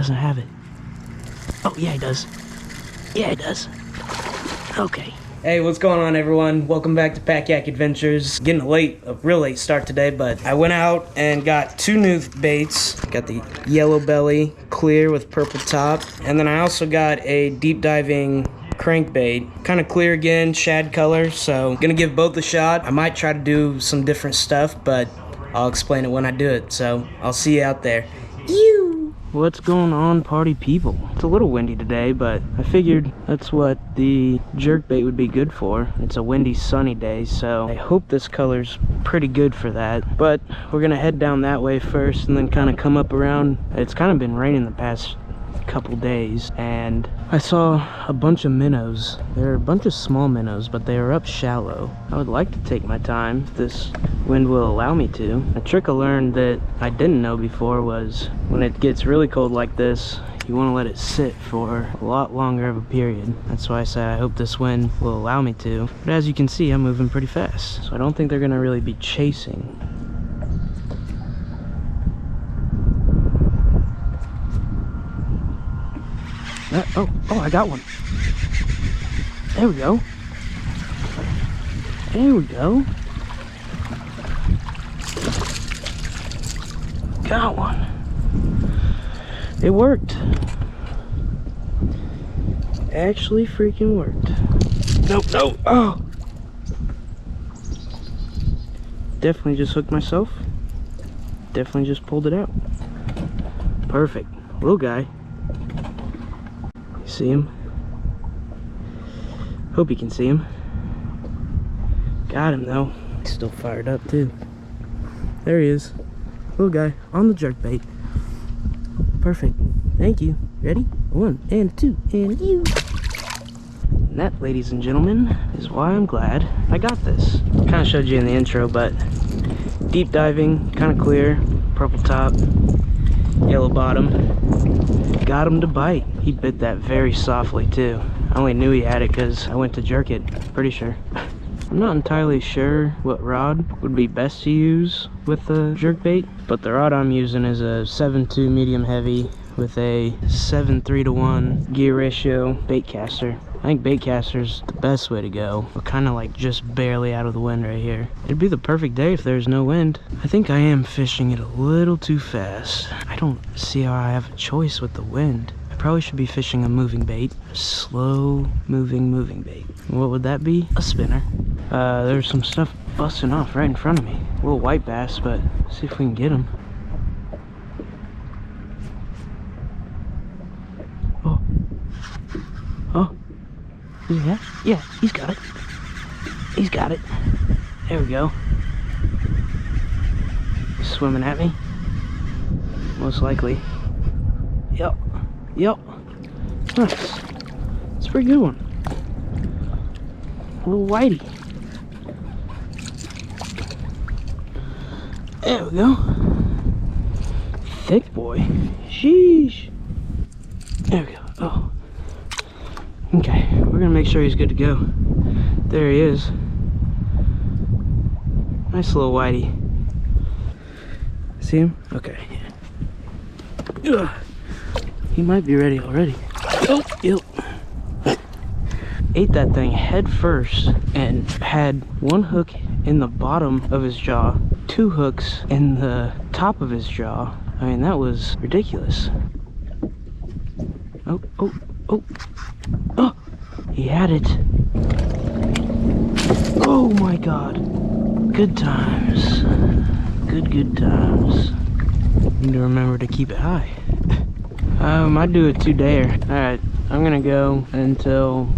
doesn't have it. Oh, yeah, he does. Yeah, he does. Okay. Hey, what's going on, everyone? Welcome back to Pack Yak Adventures. Getting a real late start today, but I went out and got 2 new baits. Got the yellow belly clear with purple top, and then I also got a deep diving crankbait, kind of clear again, shad color. So I'm gonna give both a shot. I might try to do some different stuff, but I'll explain it when I do it. So I'll see you out there. What's going on, party people? It's a little windy today, but I figured that's what the jerkbait would be good for. It's a windy, sunny day, so I hope this color's pretty good for that. But we're gonna head down that way first and then kind of come up around. It's kind of been raining the past couple days, and I saw a bunch of minnows. There are a bunch of small minnows, but they are up shallow. I would like to take my time if this wind will allow me to. A trick I learned that I didn't know before was when it gets really cold like this, you want to let it sit for a lot longer of a period. That's why I said I hope this wind will allow me to. But as you can see, I'm moving pretty fast, so I don't think they're gonna really be chasing. Oh, I got one. There we go. There we go. Got one. It worked. Actually freaking worked. Nope. Oh. Definitely just hooked myself. Definitely just pulled it out. Perfect. Little guy. See him? Hope you can see him. Got him though. He's still fired up too. There he is. Little guy on the jerkbait. Perfect. Thank you. Ready? 1 and 2 and you. And that, ladies and gentlemen, is why I'm glad I got this. Kind of showed you in the intro, but deep diving, kind of clear, purple top, yellow bottom. Got him to bite. He bit that very softly too. I only knew he had it because I went to jerk it, pretty sure. I'm not entirely sure what rod would be best to use with the jerkbait, but the rod I'm using is a 7.2 medium heavy with a 7.3 to 1 gear ratio bait caster. I think bait caster's the best way to go. We're kind of like just barely out of the wind right here. It'd be the perfect day if there's no wind. I think I am fishing it a little too fast. I don't see how I have a choice with the wind. I probably should be fishing a moving bait. A slow moving bait. What would that be? A spinner. There's some stuff busting off right in front of me. A little white bass, but let's see if we can get him. Oh. Yeah, he's got it. He's got it. There we go. Swimming at me. Most likely. Yep. Nice. It's a pretty good one. A little whitey. There we go. Thick boy. Sheesh. There we go. Oh. Okay, we're gonna make sure he's good to go. There he is. Nice little whitey. See him? Okay. Ugh. He might be ready already. Oh, ew. Ate that thing head first and had 1 hook in the bottom of his jaw, 2 hooks in the top of his jaw. I mean, that was ridiculous. Oh. Oh, he had it. Oh my god. Good times. Good times. Need to remember to keep it high. I do a 2-dayer. Alright, I'm gonna go until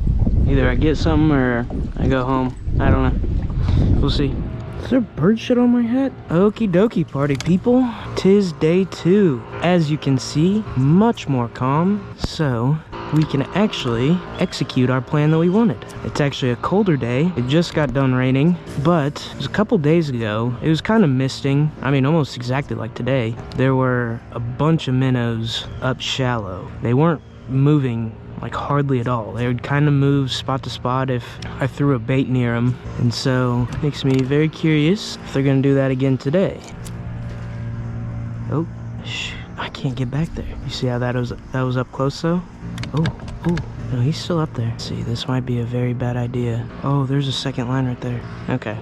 either I get something or I go home. I don't know. We'll see. Is there bird shit on my hat? Okie dokie, party people. 'Tis day 2. As you can see, much more calm. So we can actually execute our plan that we wanted. It's actually a colder day. It just got done raining, but it was a couple days ago. It was kind of misting. I mean, almost exactly like today. There were a bunch of minnows up shallow. They weren't moving like hardly at all. They would kind of move spot to spot if I threw a bait near them. And so it makes me very curious if they're gonna do that again today. Oh, shh. I can't get back there. You see how that was up close though? Oh, no, he's still up there. See, this might be a very bad idea. Oh, there's a second line right there. Okay.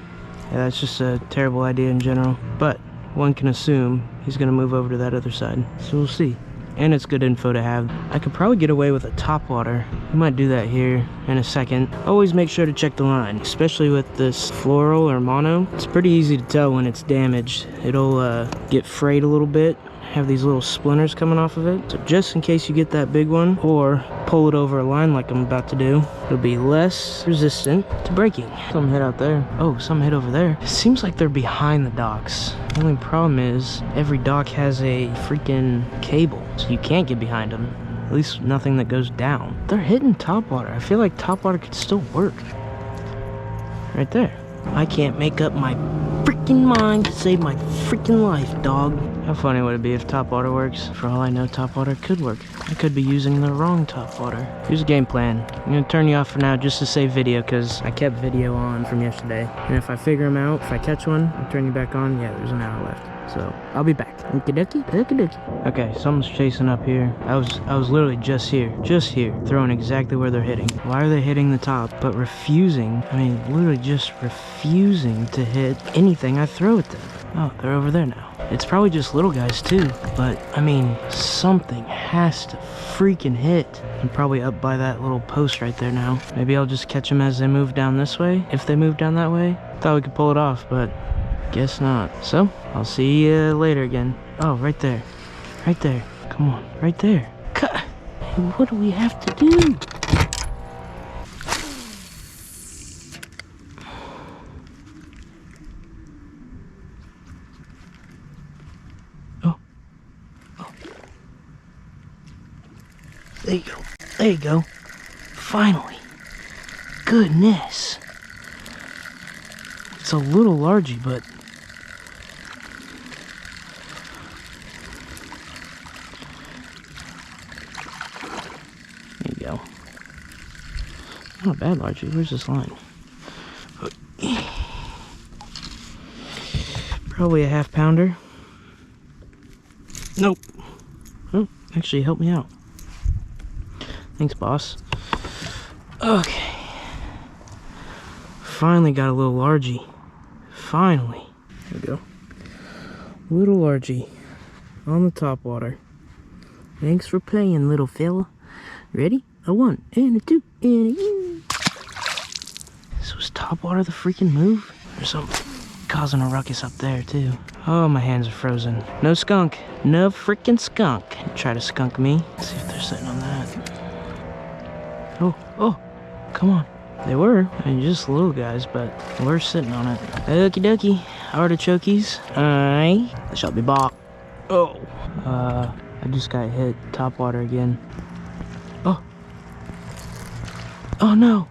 Yeah, that's just a terrible idea in general. But one can assume he's gonna move over to that other side. So we'll see. And it's good info to have. I could probably get away with a topwater. We might do that here in a second. Always make sure to check the line, especially with this floral or mono. It's pretty easy to tell when it's damaged. It'll get frayed a little bit, have these little splinters coming off of it. So just in case you get that big one, or pull it over a line like I'm about to do, it'll be less resistant to breaking. Some hit out there. Oh, some hit over there. It seems like they're behind the docks. The only problem is every dock has a freaking cable, so you can't get behind them. At least nothing that goes down. They're hitting topwater. I feel like topwater could still work. Right there. I can't make up my freaking mind to save my freaking life, dog. How funny would it be if topwater works? For all I know, topwater could work. I could be using the wrong topwater. Here's a game plan. I'm gonna turn you off for now just to save video, because I kept video on from yesterday. And if I figure them out, if I catch one, I'll turn you back on. Yeah, there's an hour left. So I'll be back. Okay, someone's chasing up here. I was literally just here, throwing exactly where they're hitting. Why are they hitting the top, but refusing? I mean, literally just refusing to hit anything I throw at them. Oh, they're over there now. It's probably just little guys too, but I mean, something has to freaking hit. I'm probably up by that little post right there now. Maybe I'll just catch them as they move down this way, if they move down that way. Thought we could pull it off, but guess not. So, I'll see you later again. Oh, right there. Right there. Come on, right there. What do we have to do? Oh. There you go. There you go. Finally. Goodness. It's a little largy, but there you go. Not bad, largy. Where's this line? Probably a half pounder. Nope. Oh, actually help me out. Thanks, boss. Okay. Finally got a little largy. Finally. There we go. Little largy on the topwater. Thanks for playing, little fella. Ready? A 1 and a 2 and a... So is topwater the freaking move? There's something causing a ruckus up there too. Oh, my hands are frozen. No skunk. No freaking skunk. Try to skunk me. Let's see if they're sitting on that. Oh, come on. They were. I mean, just little guys, but we're sitting on it. Okie dokie. Artichokes. I shall be back. Oh. I just got hit topwater again. Oh. Oh no.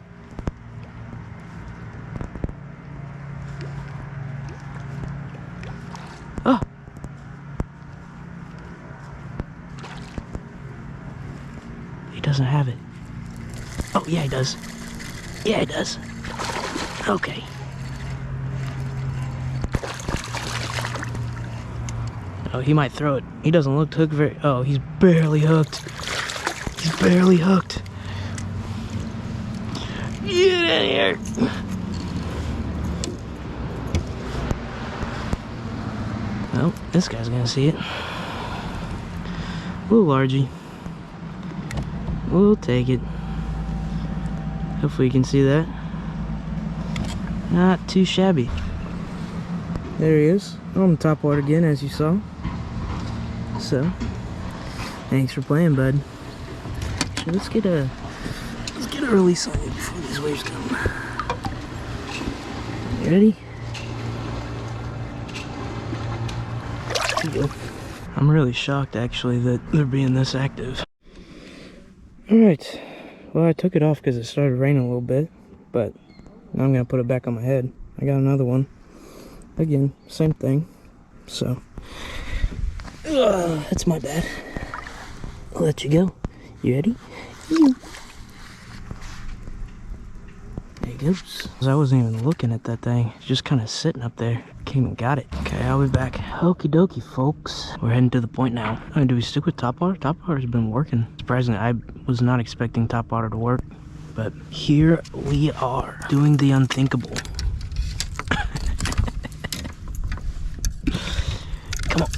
Oh. He doesn't have it. Oh, yeah, he does. Yeah, it does. Okay. Oh, he might throw it. He doesn't look hooked very... Oh, he's barely hooked. He's barely hooked. Get in here. Well, this guy's gonna see it. Little largy. We'll take it. Hopefully you can see that. Not too shabby. There he is, on the topwater again, as you saw. So, thanks for playing, bud. So let's get a release on you before these waves come. You ready? There you go. I'm really shocked actually that they're being this active. Alright. Well, I took it off because it started raining a little bit, but now I'm going to put it back on my head. I got another one. Again, same thing. So, that's my bad. I'll let you go. You ready? There he goes. I wasn't even looking at that thing. It's just kind of sitting up there. Came and got it. Okay, I'll be back. Okie dokie, folks. We're heading to the point now. Do we stick with top water? Top water's been working. Surprisingly, I was not expecting top water to work. But here we are, doing the unthinkable. Come on.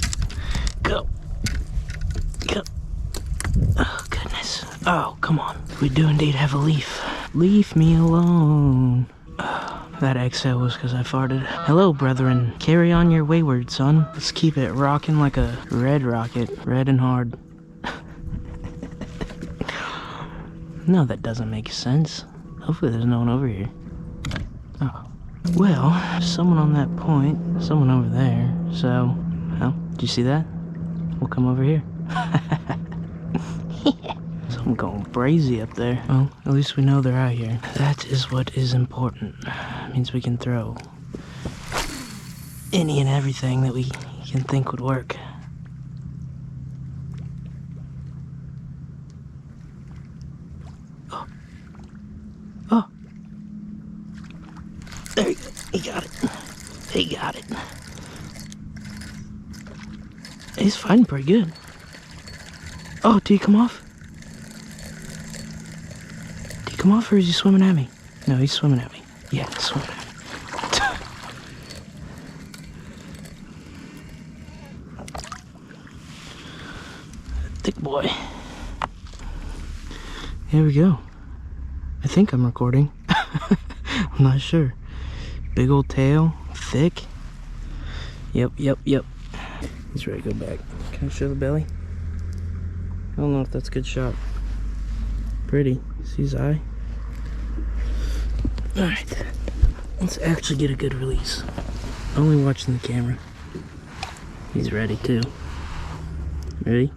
Go. Go. Oh, goodness. Oh, come on. We do indeed have a leaf. Leave me alone. Oh, that exhale was because I farted. Hello, brethren. Carry on your wayward, son. Let's keep it rocking like a red rocket. Red and hard. No, that doesn't make sense. Hopefully there's no one over here. Oh. Well, someone on that point, someone over there. So, well, did you see that? We'll come over here. So I'm going crazy up there. Well, at least we know they're out here. That is what is important. It means we can throw any and everything that we can think would work. Oh. Oh. There you go. He got it. He got it. He's fighting pretty good. Oh, did he come off? Did he come off or is he swimming at me? No, he's swimming at me. Yeah, swimming at me. Thick boy. Here we go. I think I'm recording. I'm not sure. Big old tail, thick. Yep. He's ready to go back. Can I show the belly? I don't know if that's a good shot. Pretty. See his eye? Alright. Let's actually get a good release. Only watching the camera. He's ready too. Ready?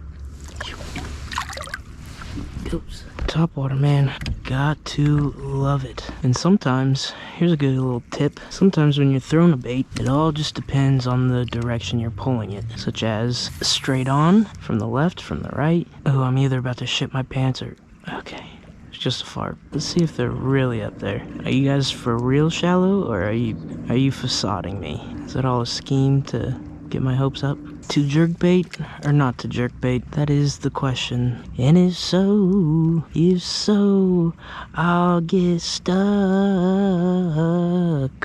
Goes. Top water, man. Got to love it. And sometimes, here's a good little tip. Sometimes when you're throwing a bait, it all just depends on the direction you're pulling it. Such as straight on, from the left, from the right. Oh, I'm either about to shit my pants or... Okay, it's just a fart. Let's see if they're really up there. Are you guys for real shallow, or are you facading me? Is that all a scheme to get my hopes up? To jerkbait or not to jerkbait? That is the question. And if so, I'll get stuck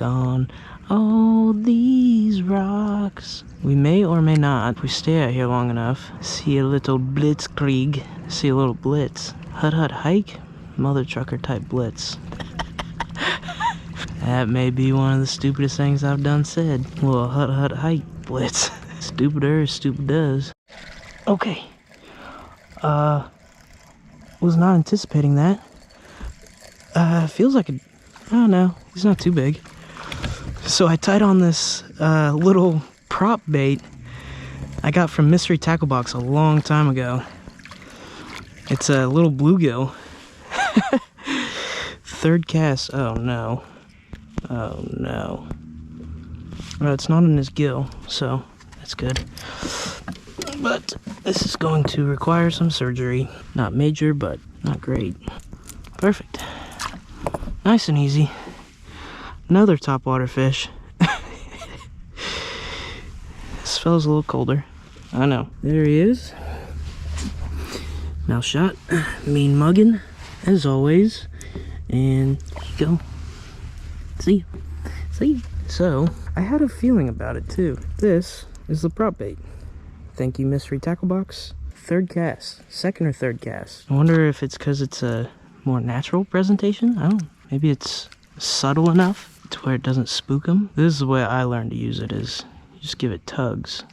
on all these rocks. We may or may not, if we stay out here long enough, see a little blitzkrieg, see a little blitz. Hut hike, mother trucker type blitz. That may be one of the stupidest things I've done said. Well, hut hike blitz. Stupider as stupid does. Okay. Was not anticipating that. Feels like I don't know. He's not too big. So I tied on this little prop bait I got from Mystery Tackle Box a long time ago. It's a little bluegill. Third cast. Oh no. Oh no. Well, it's not in his gill, so that's good. But this is going to require some surgery. Not major, but not great. Perfect. Nice and easy. Another topwater fish. This fella's a little colder. I know. There he is. Mouth shot. Mean mugging, as always. And there you go. See? See? So, I had a feeling about it too. This is the prop bait. Thank you, Mystery Tackle Box. Third cast. Second or third cast. I wonder if it's because it's a more natural presentation? I don't know. Maybe it's subtle enough to where it doesn't spook them. This is the way I learned to use it, is you just give it tugs.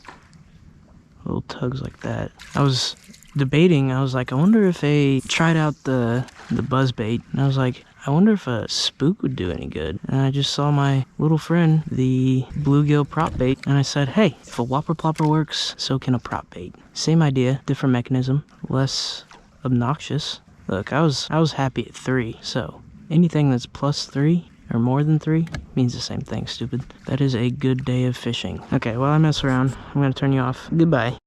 Little tugs like that. I was debating, I was like, I wonder if they tried out the buzz bait. And I was like, I wonder if a spook would do any good. And I just saw my little friend, the bluegill prop bait, and I said, hey, if a whopper plopper works, so can a prop bait. Same idea, different mechanism, less obnoxious. Look, I was happy at 3, so anything that's plus 3 or more than 3 means the same thing, stupid. That is a good day of fishing. Okay, while I mess around, I'm gonna turn you off. Goodbye.